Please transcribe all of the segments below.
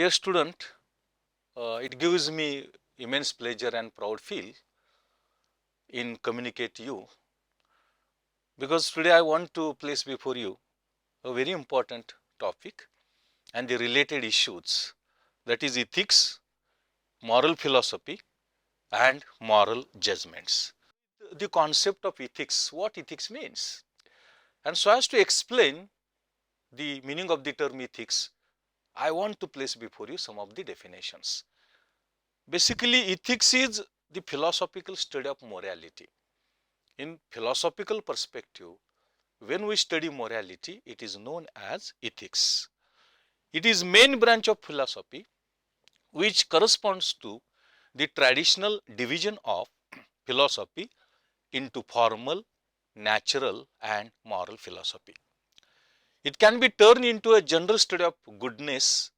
Dear student, it gives me immense pleasure and proud feel in communicate to you, because today I want to place before you a very important topic and the related issues, that is ethics, moral philosophy and moral judgments. The concept of ethics, what ethics means. And so as to explain the meaning of the term ethics, I want to place before you some of the definitions. Basically, ethics is the philosophical study of morality. In philosophical perspective, when we study morality, it is known as ethics. It is main branch of philosophy which corresponds to the traditional division of philosophy into formal, natural and moral philosophy. It can be turned into a general study of goodness,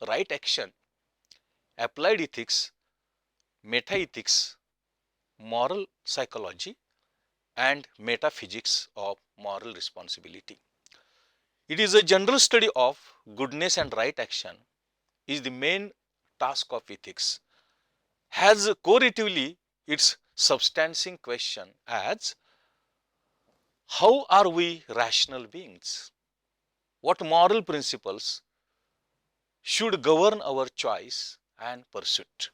right action, applied ethics, metaethics, moral psychology and metaphysics of moral responsibility. It is a general study of goodness and right action is the main task of ethics. Has correlatively its substantiating question as how are we rational beings? What moral principles should govern our choice and pursuit?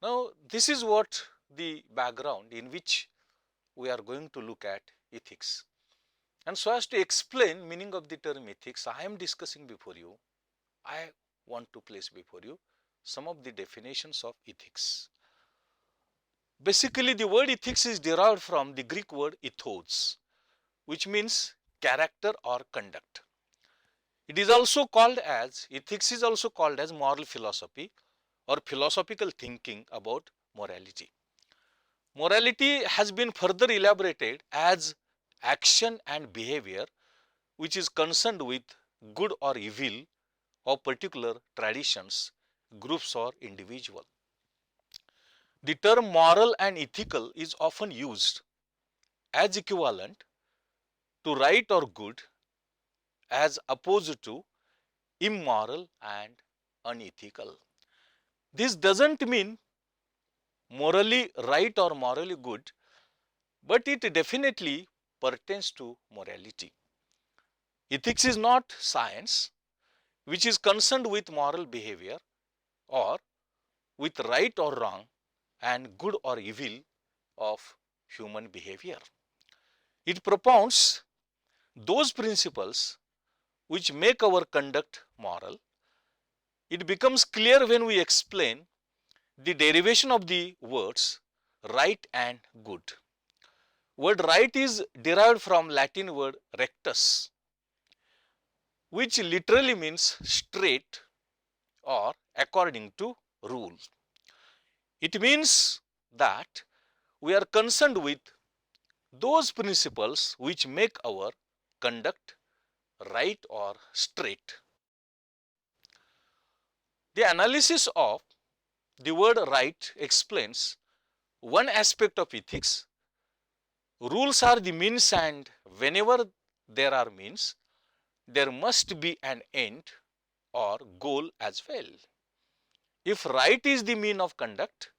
Now, this is what the background in which we are going to look at ethics. And so as to explain meaning of the term ethics, I am discussing before you, I want to place before you some of the definitions of ethics. Basically, the word ethics is derived from the Greek word ethos, which means character or conduct. It is also called as, ethics is also called as moral philosophy or philosophical thinking about morality. Morality has been further elaborated as action and behavior which is concerned with good or evil of particular traditions, groups or individual. The term moral and ethical is often used as equivalent to right or good as opposed to immoral and unethical. This doesn't mean morally right or morally good, but it definitely pertains to morality. Ethics is not science which is concerned with moral behavior or with right or wrong and good or evil of human behavior. It propounds those principles which make our conduct moral. It becomes clear when we explain the derivation of the words right and good. Word right is derived from Latin word rectus, which literally means straight or according to rule. It means that we are concerned with those principles which make our conduct right or straight. The analysis of the word right explains one aspect of ethics. Rules are the means, and whenever there are means, there must be an end or goal as well. If right is the mean of conduct,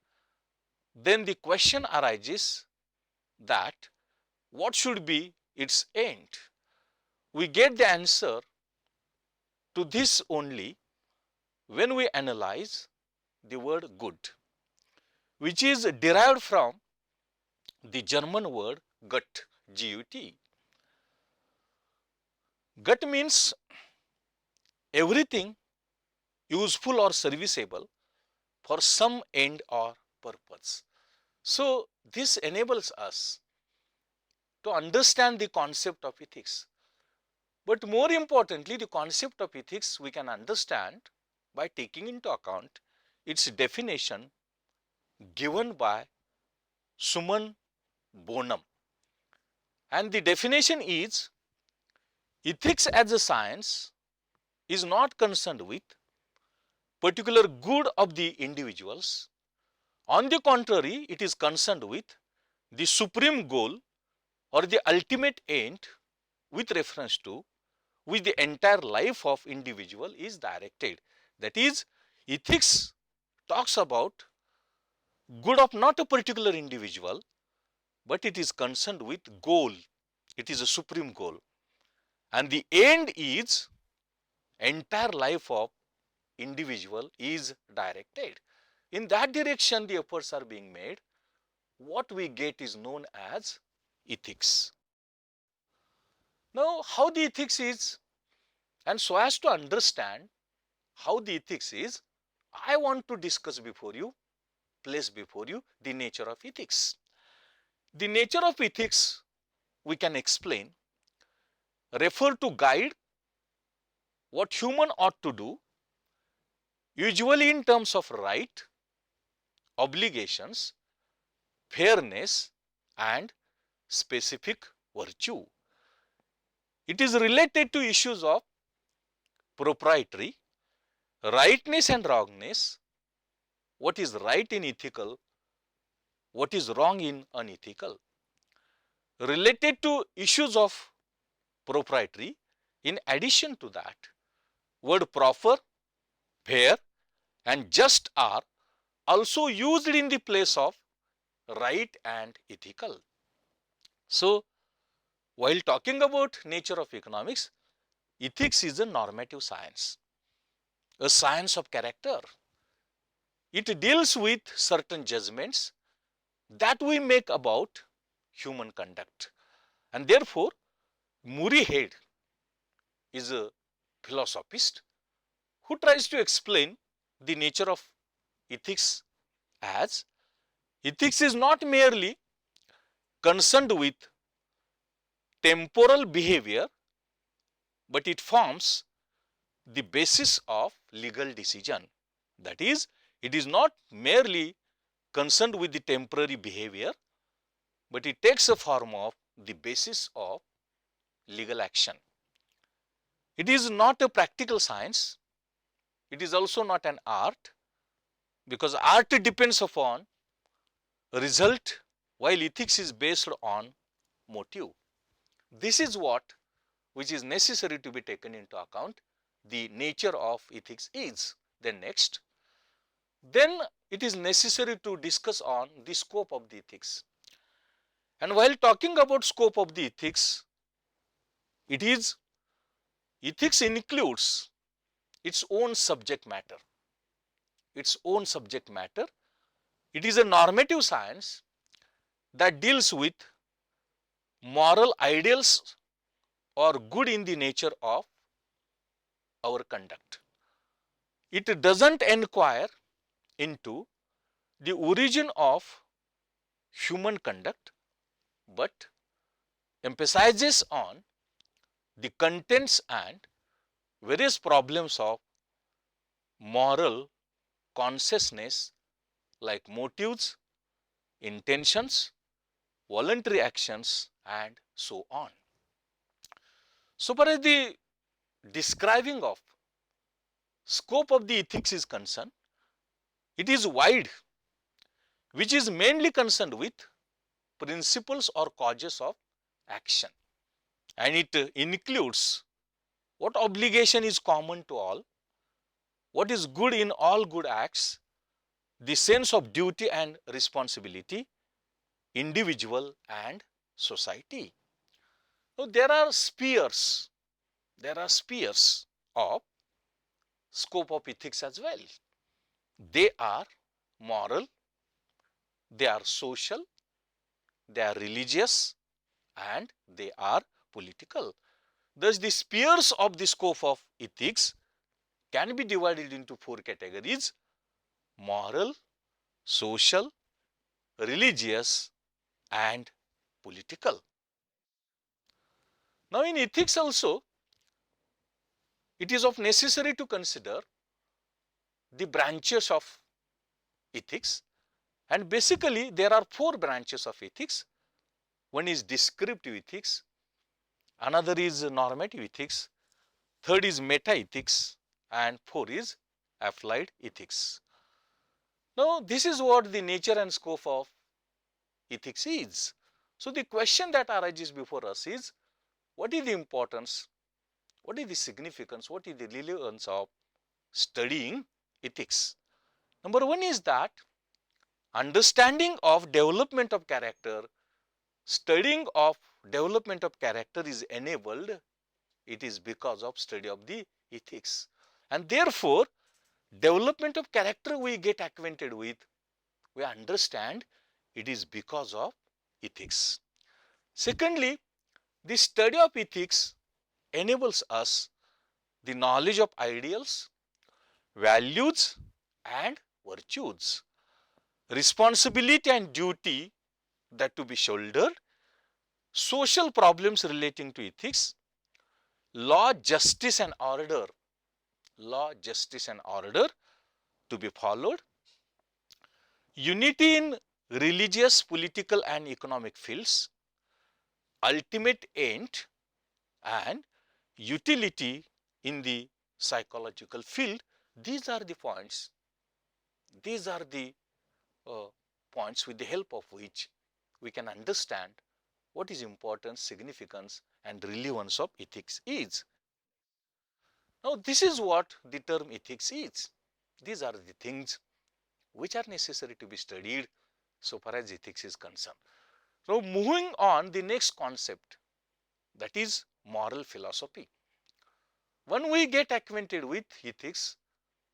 then the question arises that what should be its end? We get the answer to this only when we analyze the word good, which is derived from the German word gut, G-U-T. Gut means everything useful or serviceable for some end or purpose. So, this enables us to understand the concept of ethics. But more importantly, the concept of ethics we can understand by taking into account its definition given by Suman Bonham. And the definition is, ethics as a science is not concerned with particular good of the individuals. On the contrary, it is concerned with the supreme goal or the ultimate end with reference to which the entire life of individual is directed. That is, ethics talks about good of not a particular individual, but it is concerned with goal. It is a supreme goal. And the end is entire life of individual is directed. In that direction, the efforts are being made. What we get is known as ethics. Now, how the ethics is, and so as to understand how the ethics is, I want to discuss before you, place before you the nature of ethics. The nature of ethics we can explain, refer to guide what human ought to do, usually in terms of right, obligations, fairness and specific virtue. It is related to issues of propriety, rightness and wrongness, what is right in ethical, what is wrong in unethical. Related to issues of propriety, in addition to that, word proper, fair and just are also used in the place of right and ethical. So, while talking about nature of economics, ethics is a normative science, a science of character. It deals with certain judgments that we make about human conduct. And therefore, Murray Head is a philosophist who tries to explain the nature of ethics as ethics is not merely concerned with temporal behavior, but it forms the basis of legal decision. That is, it is not merely concerned with the temporary behavior, but it takes a form of the basis of legal action. It is not a practical science. It is also not an art, because art depends upon result, while ethics is based on motive. This is what which is necessary to be taken into account. The nature of ethics is. Then next, then it is necessary to discuss on the scope of the ethics. And while talking about scope of the ethics, it is ethics includes its own subject matter. Its own subject matter. It is a normative science that deals with moral ideals or good in the nature of our conduct. It doesn't inquire into the origin of human conduct, but emphasizes on the contents and various problems of moral consciousness, like motives, intentions, voluntary actions and so on. So far as the describing of scope of the ethics is concerned, it is wide, which is mainly concerned with principles or causes of action, and it includes what obligation is common to all, what is good in all good acts, the sense of duty and responsibility, individual and society. Now, there are spheres of scope of ethics as well. They are moral, they are social, they are religious and they are political. Thus, the spheres of the scope of ethics can be divided into four categories: moral, social, religious and political. Now, in ethics also, it is of necessary to consider the branches of ethics, and basically there are four branches of ethics. One is descriptive ethics, another is normative ethics, third is meta ethics and fourth is applied ethics. Now, this is what the nature and scope of ethics is. So, the question that arises before us is, what is the importance, what is the significance, what is the relevance of studying ethics. Number one is that understanding of development of character, studying of development of character is enabled. It is because of study of the ethics. And therefore, development of character we get acquainted with, we understand it is because of ethics. Secondly, the study of ethics enables us the knowledge of ideals, values and virtues, responsibility and duty that to be shouldered, social problems relating to ethics, law, justice and order, to be followed, unity in religious, political and economic fields, ultimate end and utility in the psychological field. These are the points. These are the points with the help of which we can understand what is importance, significance and relevance of ethics is. Now, this is what the term ethics is. These are the things which are necessary to be studied so far as ethics is concerned. So, moving on the next concept, that is moral philosophy. When we get acquainted with ethics,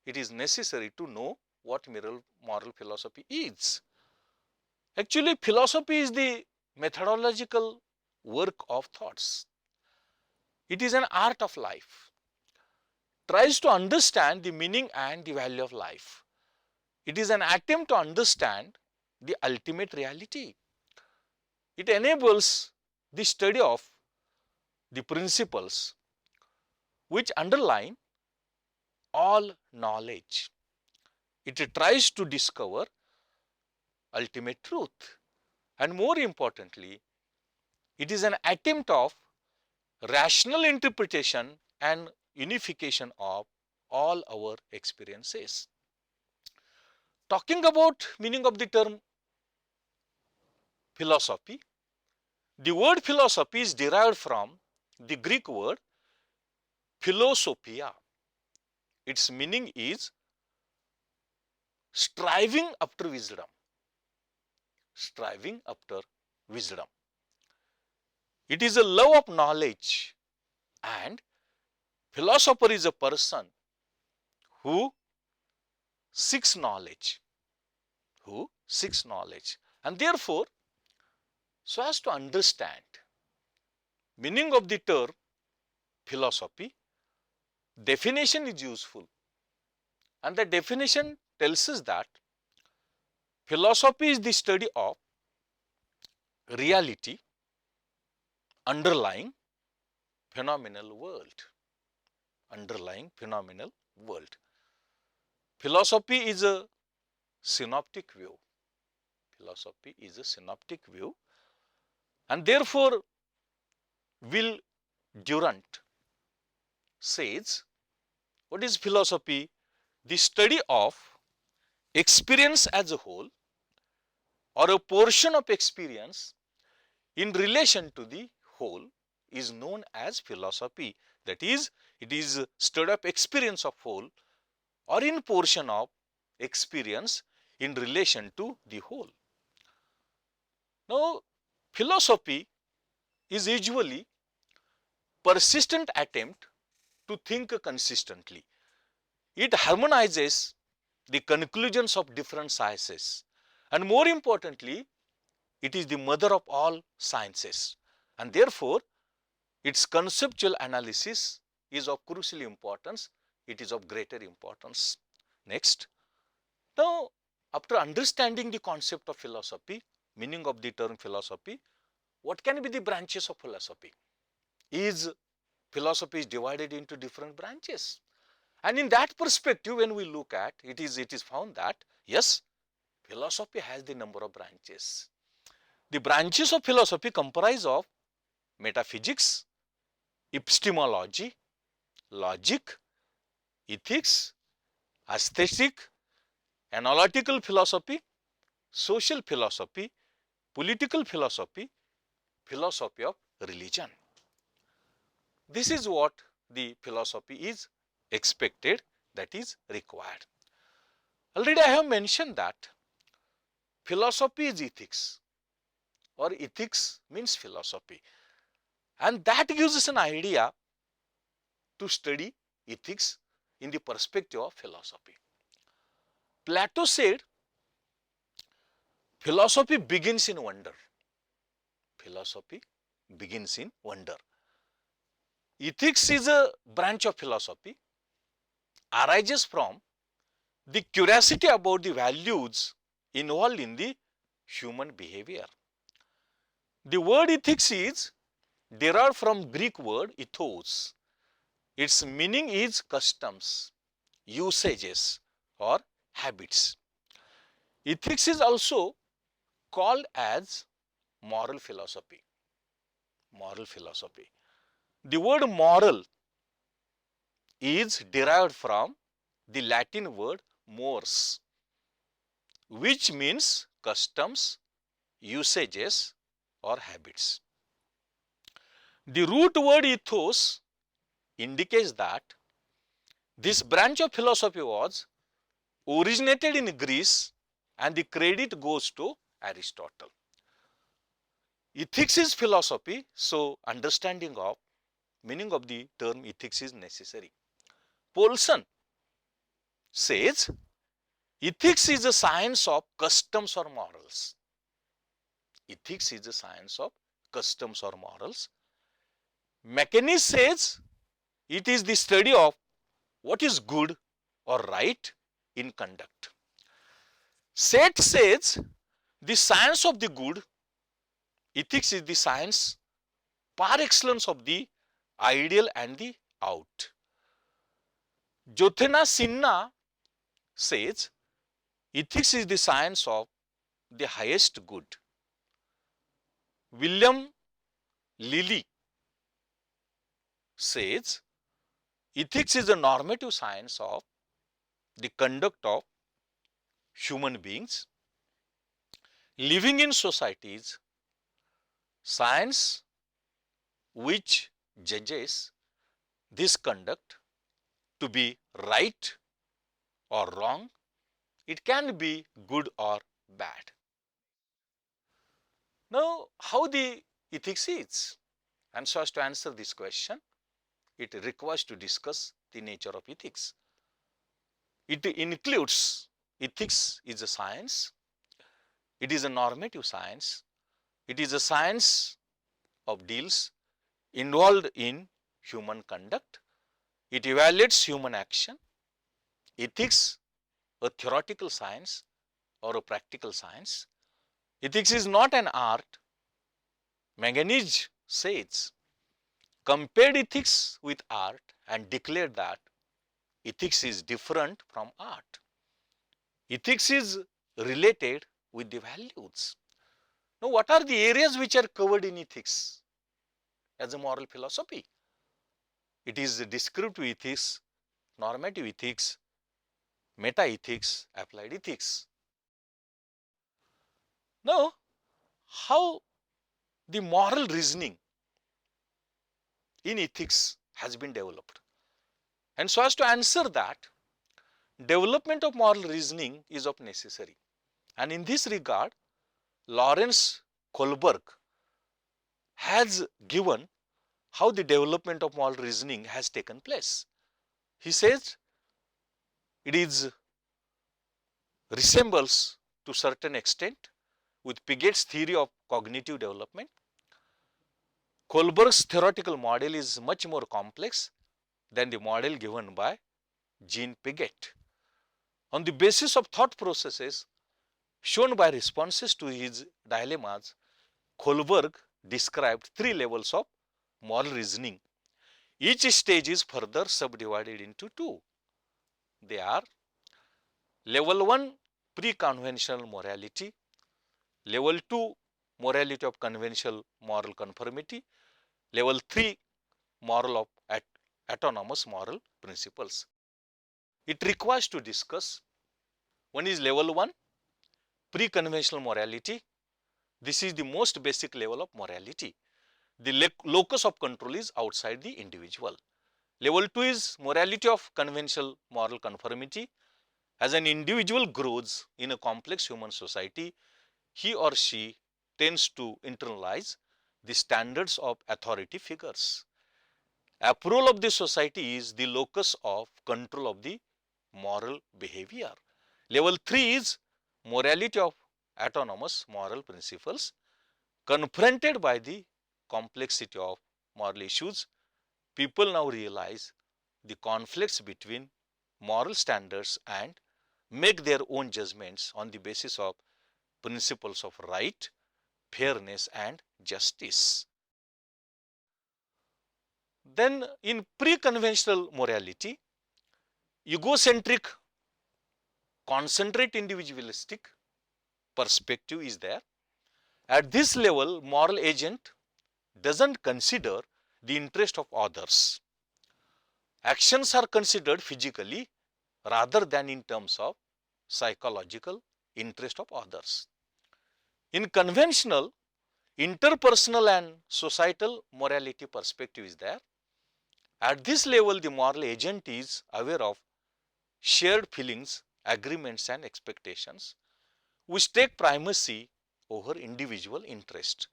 it is necessary to know what moral philosophy is. Actually, philosophy is the methodological work of thoughts. It is an art of life. Tries to understand the meaning and the value of life. It is an attempt to understand the ultimate reality. It enables the study of the principles which underline all knowledge. It tries to discover ultimate truth. And more importantly, it is an attempt of rational interpretation and unification of all our experiences. Talking about meaning of the term philosophy, the word philosophy is derived from the Greek word philosophia. Its meaning is striving after wisdom. Striving after wisdom. It is a love of knowledge, and philosopher is a person who seeks knowledge. And therefore, so as to understand meaning of the term philosophy, definition is useful. And the definition tells us that philosophy is the study of reality underlying phenomenal world. Underlying phenomenal world. Philosophy is a synoptic view. Philosophy is a synoptic view. And therefore, Will Durant says, what is philosophy? The study of experience as a whole or a portion of experience in relation to the whole is known as philosophy. That is, it is study of experience of whole or in portion of experience in relation to the whole. Now, philosophy is usually persistent attempt to think consistently. It harmonizes the conclusions of different sciences, and more importantly, it is the mother of all sciences, and therefore its conceptual analysis is of crucial importance. It is of greater importance. Next, now after understanding the concept of philosophy, meaning of the term philosophy, what can be the branches of philosophy? Philosophy is divided into different branches. And in that perspective, when we look at it is found that yes, philosophy has the number of branches. The branches of philosophy comprise of metaphysics, epistemology, logic, ethics, aesthetic, analytical philosophy, social philosophy, political philosophy, philosophy of religion. This is what the philosophy is expected that is required. Already I have mentioned that philosophy is ethics, or ethics means philosophy, and that gives us an idea to study ethics in the perspective of philosophy. Plato said, philosophy begins in wonder. Philosophy begins in wonder. Ethics is a branch of philosophy, arises from the curiosity about the values involved in the human behavior. The word ethics is derived from Greek word ethos. Its meaning is customs, usages, or habits. Ethics is also called as moral philosophy. Moral philosophy. The word moral is derived from the Latin word mores, which means customs, usages, or habits. The root word ethos indicates that this branch of philosophy was originated in Greece, and the credit goes to Aristotle. Ethics is philosophy, so understanding of meaning of the term ethics is necessary. Paulson says ethics is a science of customs or morals. Ethics is a science of customs or morals. McInnes says it is the study of what is good or right in conduct. Seth says the science of the good. Ethics is the science par excellence of the ideal and the out. Jothena Sinha says ethics is the science of the highest good. William Lilly says ethics is the normative science of the conduct of human beings living in societies, science which judges this conduct to be right or wrong. It can be good or bad. Now, how the ethics is? And so as to answer this question, it requires to discuss the nature of ethics. It includes ethics is a science, it is a normative science, it is a science of deals involved in human conduct, it evaluates human action. Ethics, a theoretical science or a practical science. Ethics is not an art. McInnes says, compared ethics with art and declared that ethics is different from art. Ethics is related with the values. Now, what are the areas which are covered in ethics as a moral philosophy? It is descriptive ethics, normative ethics, meta-ethics, applied ethics. Now, how the moral reasoning in ethics has been developed? And so as to answer that, development of moral reasoning is of necessary. And in this regard, Lawrence Kohlberg has given how the development of moral reasoning has taken place. He says it is resembles to certain extent with Piaget's theory of cognitive development. Kohlberg's theoretical model is much more complex than the model given by Jean Piaget. On the basis of thought processes shown by responses to his dilemmas, Kohlberg described 3 levels of moral reasoning. Each stage is further subdivided into 2. They are level 1 pre-conventional morality, level 2 morality of conventional moral conformity, level 3 moral of autonomous moral principles. It requires to discuss. One is level 1 pre-conventional morality. This is the most basic level of morality. The locus of control is outside the individual. Level 2 is morality of conventional moral conformity. As an individual grows in a complex human society, he or she tends to internalize the standards of authority figures. Approval of the society is the locus of control of the moral behavior. Level 3 is morality of autonomous moral principles. Confronted by the complexity of moral issues, people now realize the conflicts between moral standards and make their own judgments on the basis of principles of right, fairness and justice. Then in pre-conventional morality, egocentric, concentrate individualistic perspective is there. At this level, moral agent doesn't consider the interest of others. Actions are considered physically rather than in terms of psychological interest of others. In conventional, interpersonal and societal morality perspective is there. At this level, the moral agent is aware of shared feelings, agreements and expectations which take primacy over individual interest.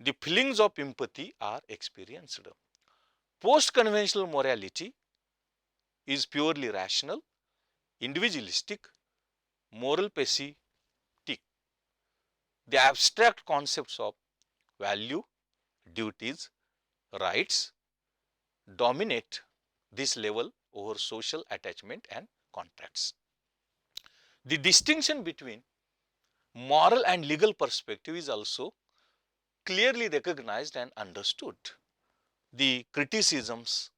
The feelings of empathy are experienced. Post-conventional morality is purely rational, individualistic, moral pessimistic. The abstract concepts of value, duties, rights dominate this level over social attachment and contracts. The distinction between moral and legal perspective is also clearly recognized and understood. The criticisms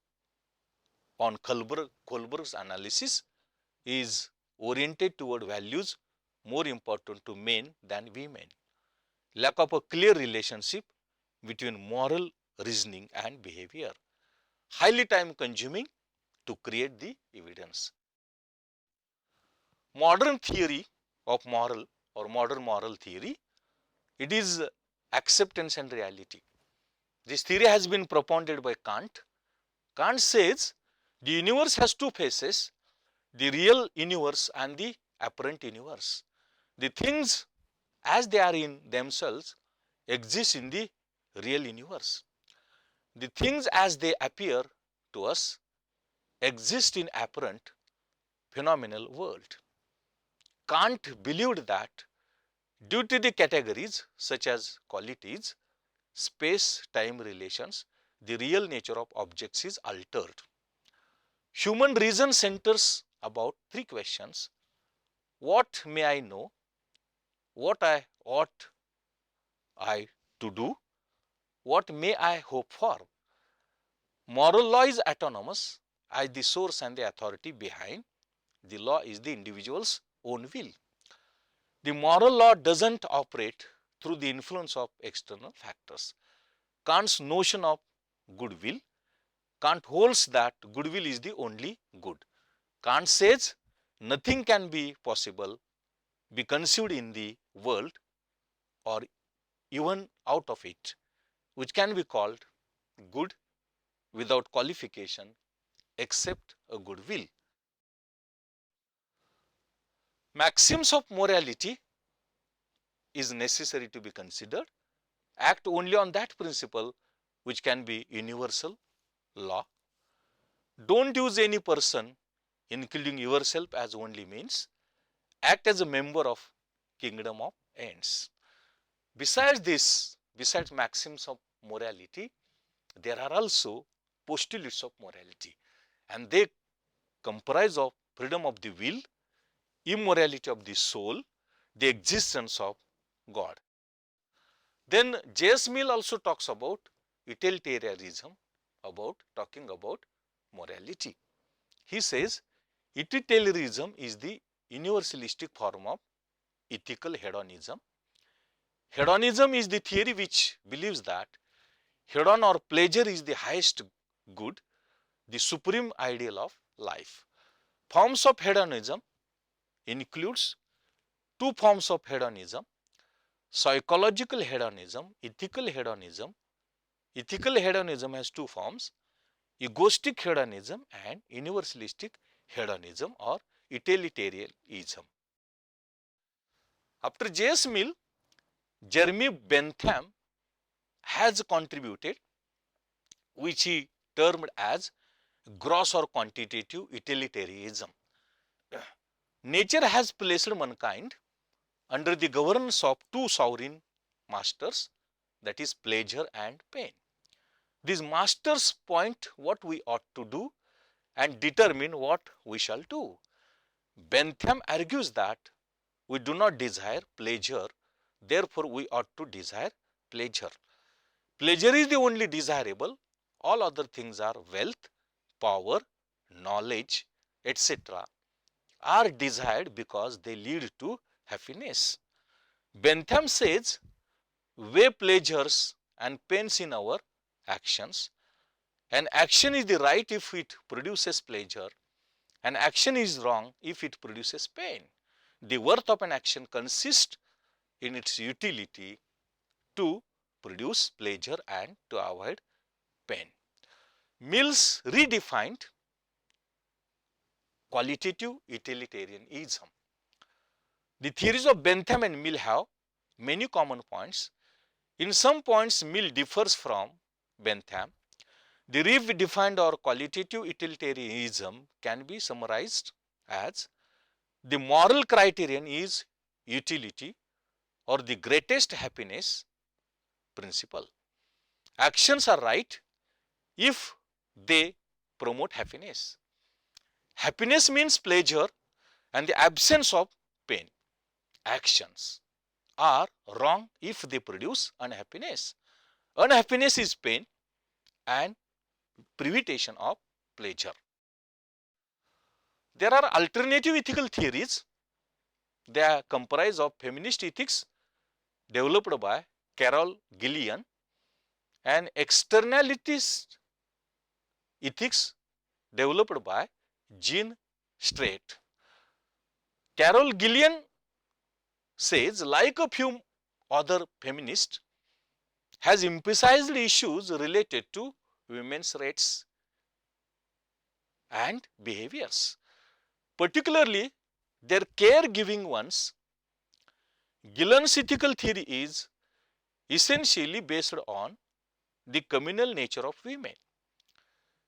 on Kohlberg's analysis is oriented toward values more important to men than women. Lack of a clear relationship between moral reasoning and behavior. Highly time consuming to create the evidence. Modern theory of moral or modern moral theory, it is acceptance and reality. This theory has been propounded by Kant. Kant says the universe has two faces, the real universe and the apparent universe. The things as they are in themselves exist in the real universe. The things as they appear to us exist in apparent phenomenal world. Kant believed that due to the categories such as qualities, space-time relations, the real nature of objects is altered. Human reason centers about three questions. What may I know? What ought I to do? What may I hope for? Moral law is autonomous as the source and the authority behind the law is the individual's own will. The moral law doesn't operate through the influence of external factors. Kant's notion of goodwill, Kant holds that goodwill is the only good. Kant says nothing can be possible, be conceived in the world or even out of it, which can be called good without qualification except a good will. Maxims of morality is necessary to be considered. Act only on that principle which can be universal law. Don't use any person, including yourself, as only means. Act as a member of kingdom of ends. Besides this, besides maxims of morality, there are also postulates of morality, and they comprise of freedom of the will, immorality of the soul, the existence of God. Then J.S. Mill also talks about utilitarianism, talking about morality. He says utilitarianism is the universalistic form of ethical hedonism. Hedonism is the theory which believes that hedon or pleasure is the highest good, the supreme ideal of life. Forms of hedonism includes two forms of hedonism: psychological hedonism, ethical hedonism. Ethical hedonism has two forms: egoistic hedonism and universalistic hedonism or utilitarianism. After J.S. Mill, Jeremy Bentham has contributed, which he termed as gross or quantitative utilitarianism. Nature has placed mankind under the governance of two sovereign masters, that is pleasure and pain. These masters point what we ought to do and determine what we shall do. Bentham argues that we do not desire pleasure, therefore we ought to desire pleasure. Pleasure is the only desirable, all other things are wealth, power, knowledge, etc. are desired because they lead to happiness. Bentham says, weigh pleasures and pains in our actions. An action is the right if it produces pleasure. An action is wrong if it produces pain. The worth of an action consists in its utility to produce pleasure and to avoid pain. Mills redefined qualitative utilitarianism. The theories of Bentham and Mill have many common points. In some points, Mill differs from Bentham. The redefined or qualitative utilitarianism can be summarized as the moral criterion is utility or the greatest happiness principle. Actions are right if they promote happiness. Happiness means pleasure and the absence of pain. Actions are wrong if they produce unhappiness. Unhappiness is pain and privation of pleasure. There are alternative ethical theories. They are comprised of feminist ethics developed by Carol Gillian and externalist ethics developed by Jean Strait. Carol Gillian says, like a few other feminists, has emphasized issues related to women's rights and behaviors, particularly their caregiving ones. Gillian's ethical theory is essentially based on the communal nature of women.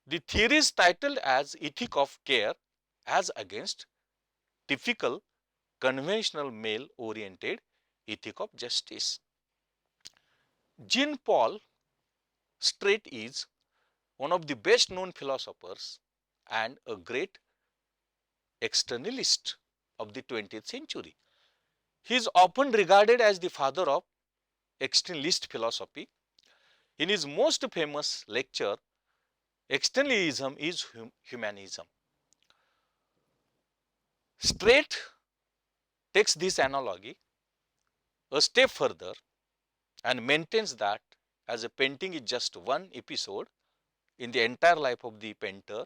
The theory is titled as Ethic of Care as Against Typical Conventional Male-Oriented Ethic of Justice. Jean-Paul Strait is one of the best known philosophers and a great externalist of the 20th century. He is often regarded as the father of externalist philosophy. In his most famous lecture, Externalism is Humanism, Strait takes this analogy a step further and maintains that as a painting is just one episode in the entire life of the painter,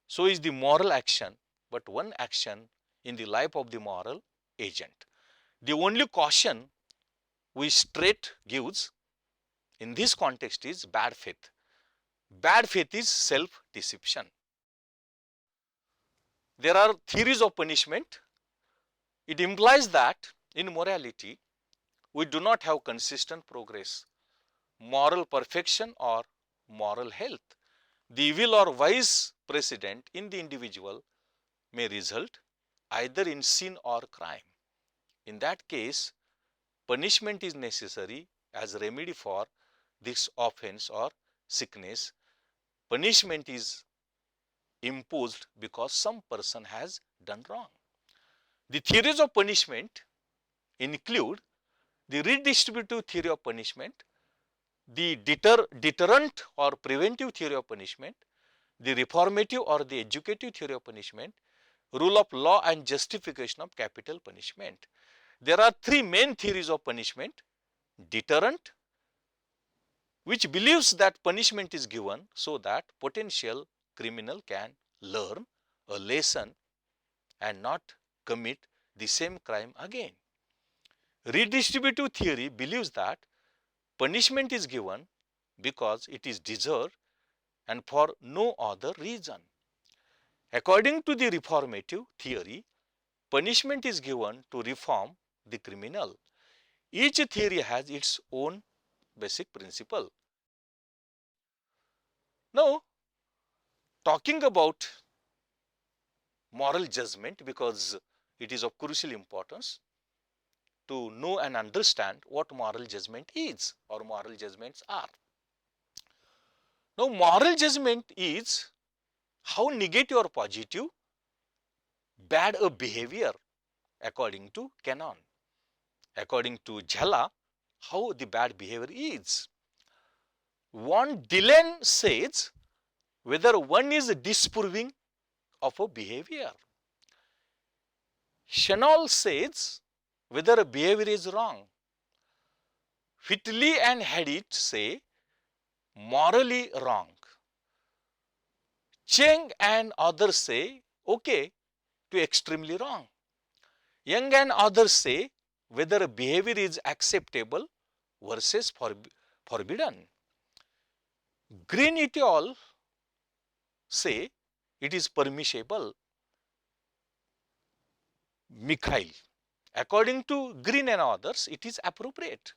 so is the moral action but one action in the life of the moral agent. The only caution which Strait gives in this context is bad faith. Bad faith is self-deception. There are theories of punishment. It implies that in morality, we do not have consistent progress, moral perfection or moral health. The evil or vice precedent in the individual may result either in sin or crime. In that case, punishment is necessary as a remedy for this offense or sickness. Punishment is imposed because some person has done wrong. The theories of punishment include the redistributive theory of punishment, the deterrent or preventive theory of punishment, the reformative or the educative theory of punishment, rule of law and justification of capital punishment. There are three main theories of punishment: deterrent, which believes that punishment is given so that potential criminal can learn a lesson and not commit the same crime again. Redistributive theory believes that punishment is given because it is deserved and for no other reason. According to the reformative theory, punishment is given to reform the criminal. Each theory has its own basic principle. Now, talking about moral judgment, because it is of crucial importance to know and understand what moral judgment is or moral judgments are. Now, moral judgment is how negative or positive bad a behavior according to canon. According to Jhala, how the bad behavior is. One Dylan says whether one is disapproving of a behavior. Chanel says whether a behavior is wrong. Whitley and Hadid say morally wrong. Cheng and others say okay to extremely wrong. Young and others say whether a behavior is acceptable versus forbidden. Green et al. Say it is permissible. Mikhail. According to Green and others, it is appropriate.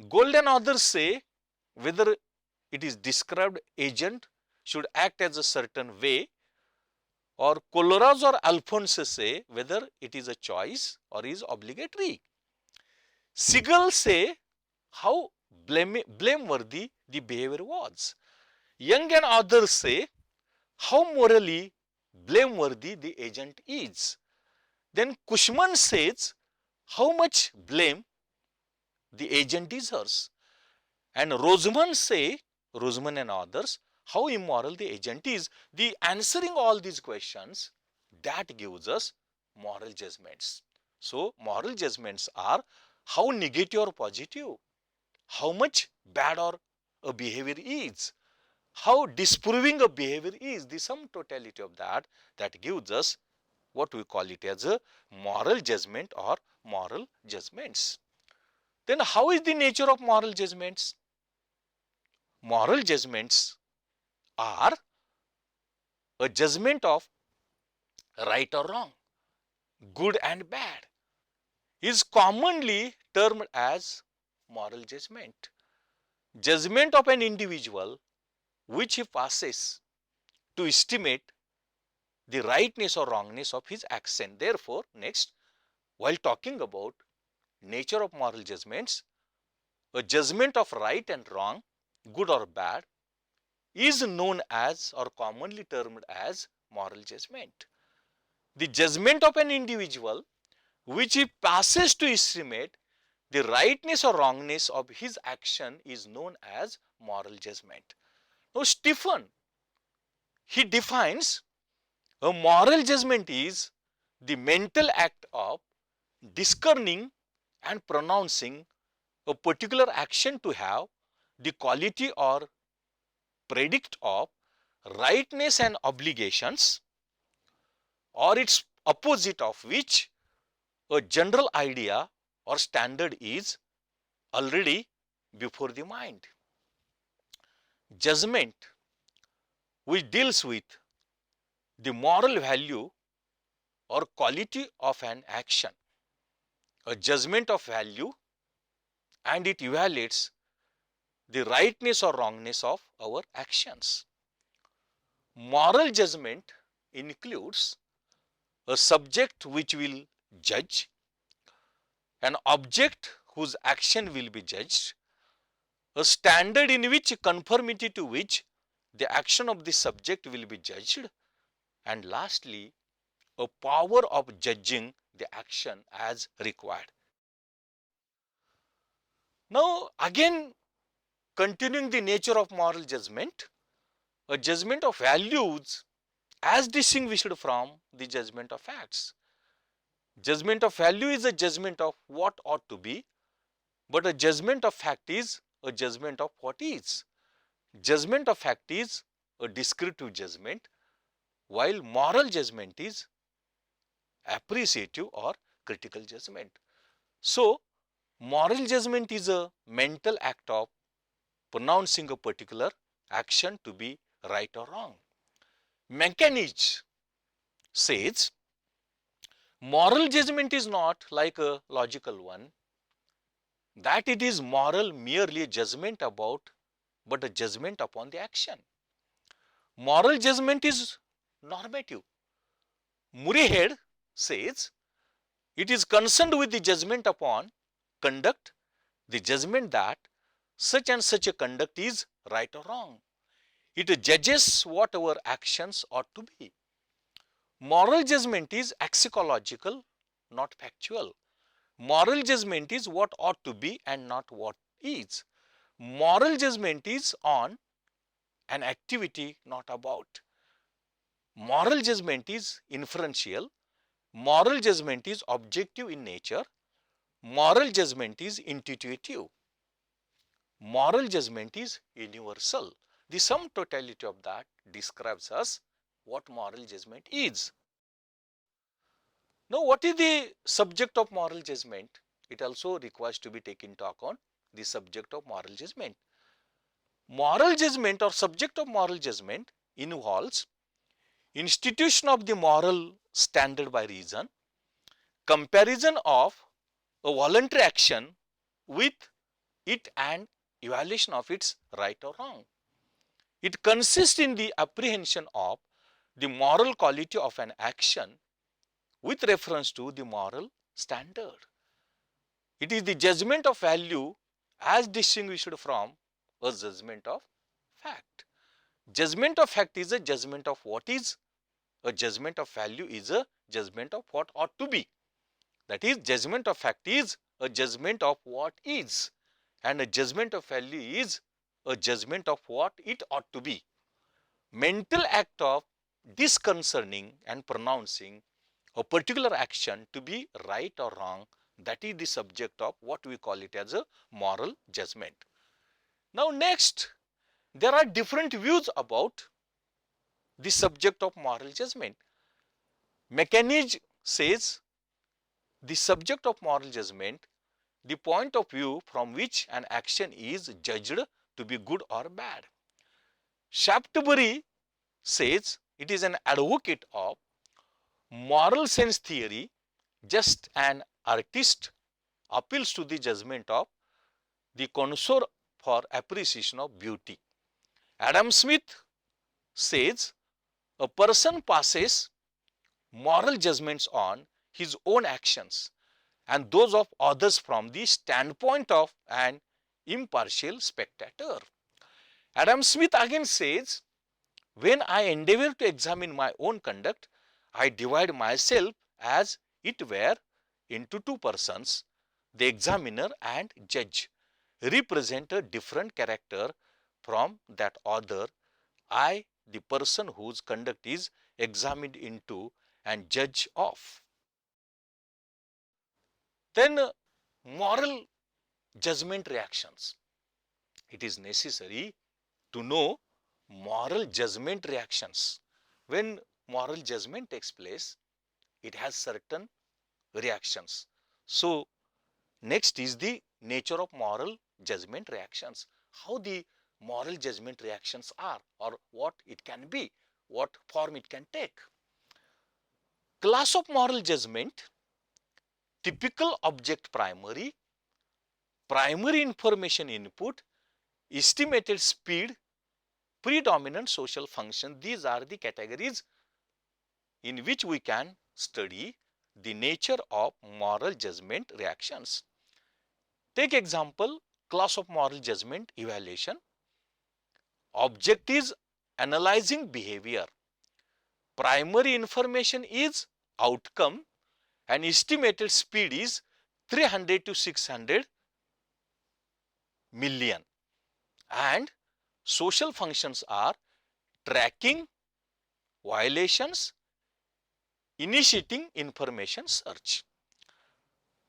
Gold and others say whether it is described agent should act as a certain way, or Coloraz or Alphonse say whether it is a choice or is obligatory. Siegel say how blameworthy the behavior was. Young and others say how morally blameworthy the agent is. Then Cushman says how much blame the agent deserves. And Roseman and others, how immoral the agent is. The answering all these questions, that gives us moral judgments. So, moral judgments are how negative or positive, how much bad or a behavior is, how disapproving a behavior is, the sum totality of that gives us what we call it as a moral judgment or moral judgments. Then how is the nature of moral judgments? Moral judgments are a judgment of right or wrong, good and bad, is commonly termed as moral judgment. Judgment of an individual which he passes to estimate the rightness or wrongness of his action. Therefore, next, while talking about nature of moral judgments, a judgment of right and wrong, good or bad, is known as or commonly termed as moral judgment. The judgment of an individual which he passes to estimate the rightness or wrongness of his action is known as moral judgment. Now, Stephen, he defines a moral judgment is the mental act of discerning and pronouncing a particular action to have the quality or predict of rightness and obligations, or its opposite of which a general idea or standard is already before the mind. Judgment, which deals with the moral value or quality of an action, a judgment of value, and it evaluates the rightness or wrongness of our actions. Moral judgment includes a subject which will judge, an object whose action will be judged, a standard in which conformity to which the action of the subject will be judged, and lastly, a power of judging the action as required. Now, again, continuing the nature of moral judgment, a judgment of values as distinguished from the judgment of facts. Judgment of value is a judgment of what ought to be, but a judgment of fact is a judgment of what is. Judgment of fact is a descriptive judgment, while moral judgment is appreciative or critical judgment. So, moral judgment is a mental act of pronouncing a particular action to be right or wrong. Mechanism says moral judgment is not like a logical one, that it is moral merely a judgment about, but a judgment upon the action. Moral judgment is normative. Murray says it is concerned with the judgment upon conduct, the judgment that such and such a conduct is right or wrong. It judges what our actions ought to be. Moral judgment is axiological, not factual. Moral judgment is what ought to be and not what is. Moral judgment is on an activity, not about. Moral judgment is inferential. Moral judgment is objective in nature. Moral judgment is intuitive. Moral judgment is universal. The sum totality of that describes us what moral judgment is. Now, what is the subject of moral judgment? It also requires to be taken into account the subject of moral judgment. Moral judgment or subject of moral judgment involves institution of the moral standard by reason, comparison of a voluntary action with it and evaluation of its right or wrong. It consists in the apprehension of the moral quality of an action with reference to the moral standard. It is the judgment of value as distinguished from a judgment of fact. Judgment of fact is a judgment of what is. A judgment of value is a judgment of what ought to be. That is, judgment of fact is a judgment of what is, and a judgment of value is a judgment of what it ought to be. Mental act of disconcerning and pronouncing a particular action to be right or wrong, that is the subject of what we call it as a moral judgment. Now next, there are different views about the subject of moral judgment. Mechanism says the subject of moral judgment, the point of view from which an action is judged to be good or bad. Shaftesbury says it is an advocate of moral sense theory, just an artist appeals to the judgment of the connoisseur for appreciation of beauty. Adam Smith says a person passes moral judgments on his own actions and those of others from the standpoint of an impartial spectator. Adam Smith again says, when I endeavor to examine my own conduct, I divide myself as it were into two persons. The examiner and judge represent a different character from that other. I, the person whose conduct is examined into and judge of. Then moral judgment reactions. It is necessary to know moral judgment reactions. When moral judgment takes place, it has certain reactions. So next is the nature of moral judgment reactions. How the moral judgment reactions are, or what it can be, what form it can take. Class of moral judgment: typical object primary, primary information input, estimated speed, predominant social function. These are the categories in which we can study the nature of moral judgment reactions. Take example, class of moral judgment evaluation. Object is analyzing behavior. Primary information is outcome, and estimated speed is 300 to 600 million. And social functions are tracking violations, initiating information search.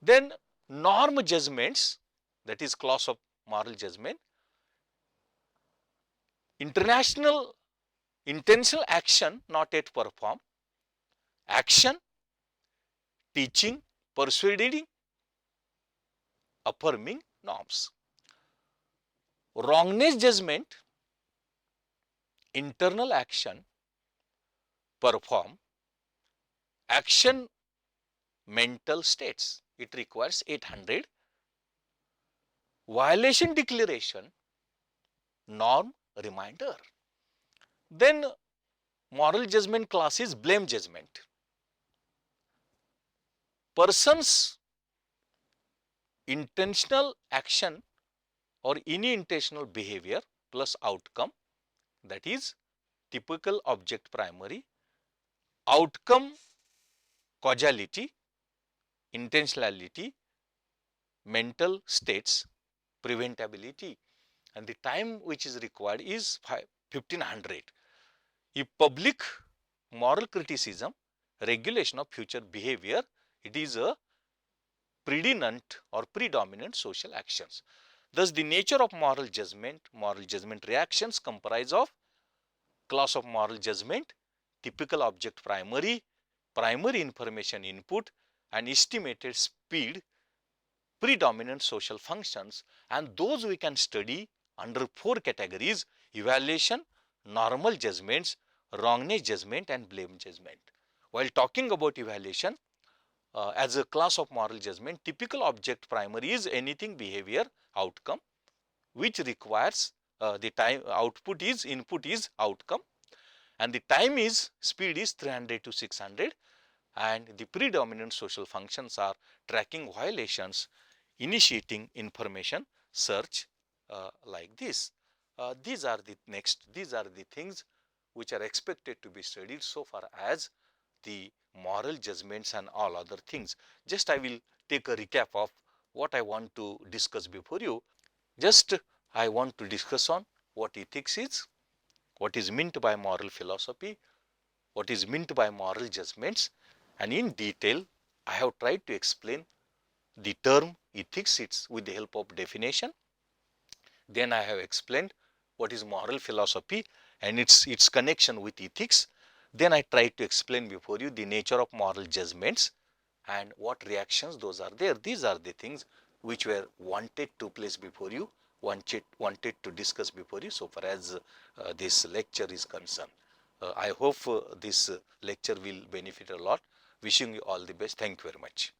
Then norm judgments, that is class of moral judgment. International intentional action not yet performed, action, teaching, persuading, affirming norms. Wrongness judgment, internal action perform action mental states. It requires 800. Violation declaration, norm reminder. Then moral judgment class is blame judgment. Person's intentional action or any intentional behavior plus outcome, that is typical object primary, outcome causality, intentionality, mental states, preventability, and the time which is required is 1500. If public moral criticism, regulation of future behavior, it is a predominant or predominant social actions. Thus, the nature of moral judgment reactions comprise of class of moral judgment, typical object primary, primary information input, and estimated speed, predominant social functions, and those we can study under 4 categories: evaluation, normal judgments, wrongness judgment, and blame judgment. While talking about evaluation, as a class of moral judgment, typical object primary is anything behavior outcome which requires the time output is input is outcome, and the time is speed is 300 to 600, and the predominant social functions are tracking violations, initiating information search, like this. These are the things which are expected to be studied so far as the moral judgments and all other things. Just I will take a recap of what I want to discuss before you. Just I want to discuss on what ethics is, what is meant by moral philosophy, what is meant by moral judgments, and in detail I have tried to explain the term ethics it's with the help of definition. Then I have explained what is moral philosophy and its connection with ethics. Then I tried to explain before you the nature of moral judgments and what reactions those are there. These are the things which were wanted to place before you, wanted to discuss before you so far as this lecture is concerned. I hope this lecture will benefit a lot. Wishing you all the best. Thank you very much.